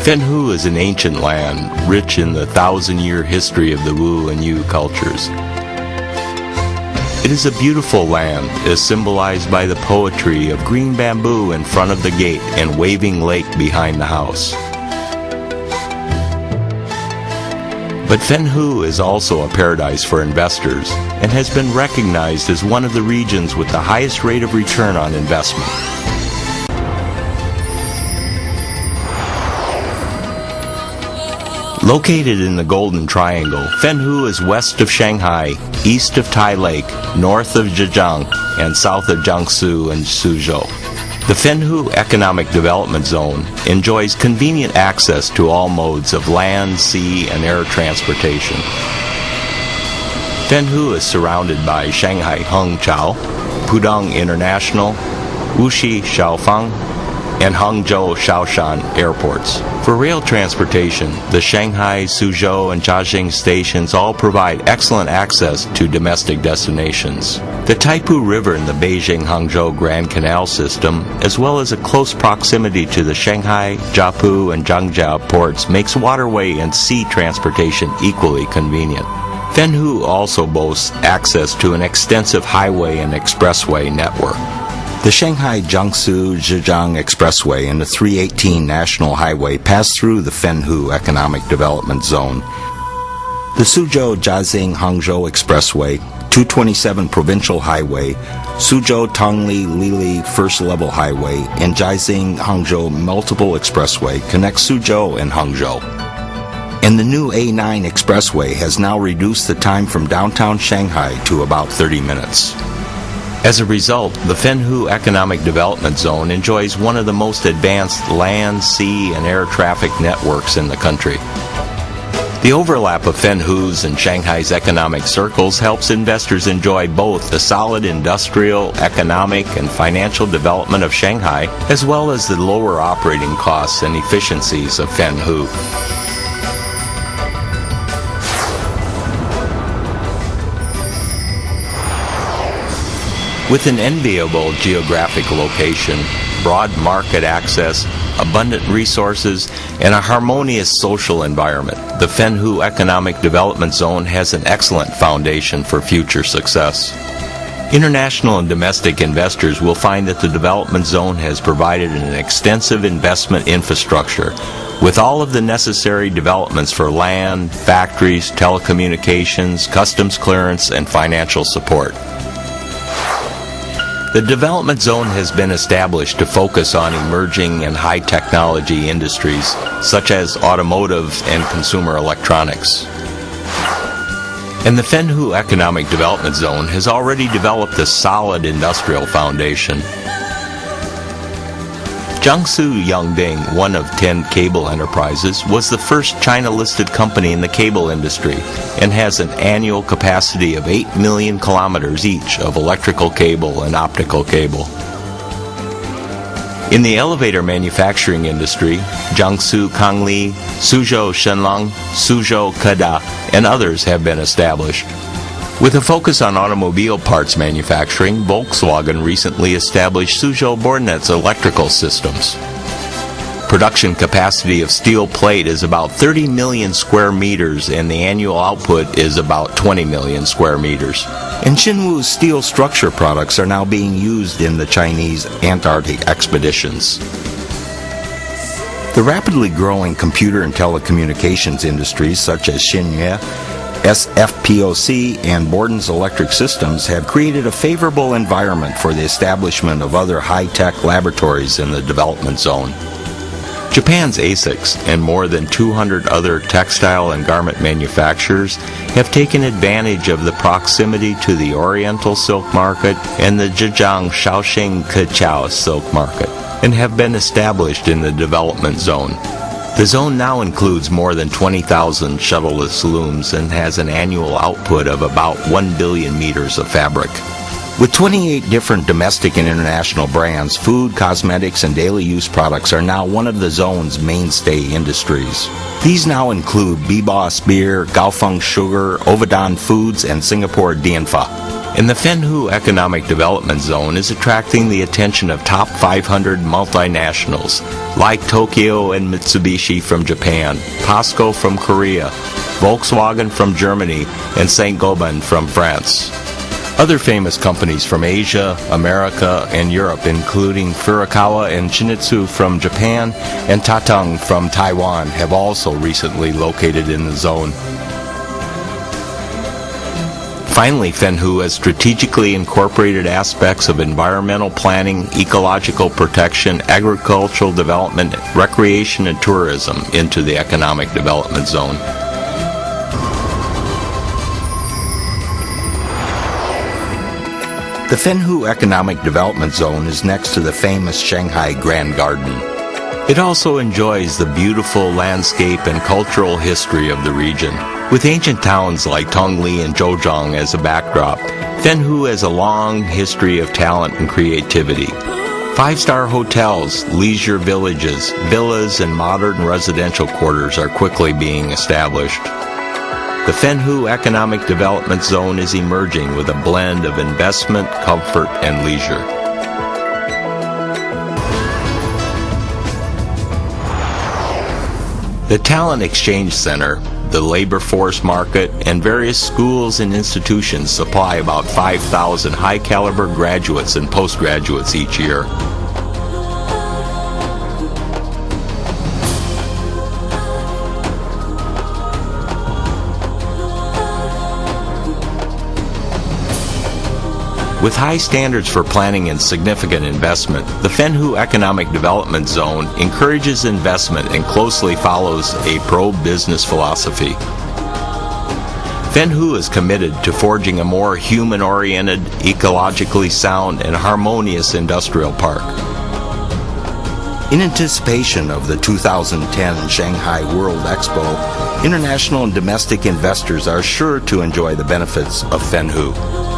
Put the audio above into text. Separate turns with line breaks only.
Foho is an ancient land, rich in the 1,000-year history of the Wu and Yu cultures. It is a beautiful land, as symbolized by the poetry of green bamboo in front of the gate and waving lake behind the house. But Foho is also a paradise for investors and has been recognized as one of the regions with the highest rate of return on investment. Located in the Golden Triangle, Foho is west of Shanghai, east of Tai Lake, north of Zhejiang, and south of Jiangsu and Suzhou. The Foho Economic Development Zone enjoys convenient access to all modes of land, sea, and air transportation. Foho is surrounded by Shanghai Hongqiao, Pudong International, Wuxi Shaofang, and Hangzhou Shaoshan airports. For rail transportation, the Shanghai, Suzhou, and Jiaxing stations all provide excellent access to domestic destinations. The Taipu River in the Beijing-Hangzhou Grand Canal system, as well as a close proximity to the Shanghai, Jiapu, and Zhangjiao ports, makes waterway and sea transportation equally convenient. Foho also boasts access to an extensive highway and expressway network. The Shanghai-Jiangsu-Zhejiang Expressway and the 318 National Highway pass through the Foho Economic Development Zone. The Suzhou-Jiaxing-Hangzhou Expressway, 227 Provincial Highway, Suzhou-Tongli-Lili First Level Highway, and Jiaxing-Hangzhou Multiple Expressway connect Suzhou and Hangzhou. And the new A9 Expressway has now reduced the time from downtown Shanghai to about 30 minutes. As a result, the Foho Economic Development Zone enjoys one of the most advanced land, sea, and air traffic networks in the country. The overlap of Foho's and Shanghai's economic circles helps investors enjoy both the solid industrial, economic, and financial development of Shanghai, as well as the lower operating costs and efficiencies of Foho. With an enviable geographic location, broad market access, abundant resources, and a harmonious social environment, the Foho Economic Development Zone has an excellent foundation for future success. International and domestic investors will find that the development zone has provided an extensive investment infrastructure with all of the necessary developments for land, factories, telecommunications, customs clearance, and financial support. The development zone has been established to focus on emerging and high-technology industries, such as automotive and consumer electronics. And the Foho Economic Development Zone has already developed a solid industrial foundation. Jiangsu Yangding, one of 10 cable enterprises, was the first China-listed company in the cable industry and has an annual capacity of 8 million kilometers each of electrical cable and optical cable. In the elevator manufacturing industry, Jiangsu Kangli, Suzhou Shenlang, Suzhou Keda, and others have been established. With a focus on automobile parts manufacturing, Volkswagen recently established Suzhou Bordnet's electrical systems. Production capacity of steel plate is about 30 million square meters and the annual output is about 20 million square meters. And Xinwu's steel structure products are now being used in the Chinese Antarctic expeditions. The rapidly growing computer and telecommunications industries such as Xinye, SFPOC, and Borden's Electric Systems have created a favorable environment for the establishment of other high-tech laboratories in the development zone. Japan's ASICS and more than 200 other textile and garment manufacturers have taken advantage of the proximity to the Oriental Silk Market and the Zhejiang Shaoxing Keqiao Silk Market and have been established in the development zone. The zone now includes more than 20,000 shuttleless looms and has an annual output of about 1 billion meters of fabric. With 28 different domestic and international brands, food, cosmetics, and daily use products are now one of the zone's mainstay industries. These now include Beboss Beer, Gaofeng Sugar, Ovadan Foods, and Singapore Dianfa. And the Foho Economic Development Zone is attracting the attention of top 500 multinationals like Tokyo and Mitsubishi from Japan, POSCO from Korea, Volkswagen from Germany, and Saint-Gobain from France. Other famous companies from Asia, America, and Europe, including Furukawa and Shinitsu from Japan and Tatang from Taiwan, have also recently located in the zone. Finally, Foho has strategically incorporated aspects of environmental planning, ecological protection, agricultural development, recreation, and tourism into the economic development zone. The Foho Economic Development Zone is next to the famous Shanghai Grand Garden. It also enjoys the beautiful landscape and cultural history of the region. With ancient towns like Tongli and Zhouzhang as a backdrop, Foho has a long history of talent and creativity. Five-star hotels, leisure villages, villas, and modern residential quarters are quickly being established. The Foho Economic Development Zone is emerging with a blend of investment, comfort, and leisure. The Talent Exchange Center, the labor force market, and various schools and institutions supply about 5,000 high-caliber graduates and postgraduates each year. With high standards for planning and significant investment, the Foho Economic Development Zone encourages investment and closely follows a pro-business philosophy. Foho is committed to forging a more human-oriented, ecologically sound, and harmonious industrial park. In anticipation of the 2010 Shanghai World Expo, international and domestic investors are sure to enjoy the benefits of Foho.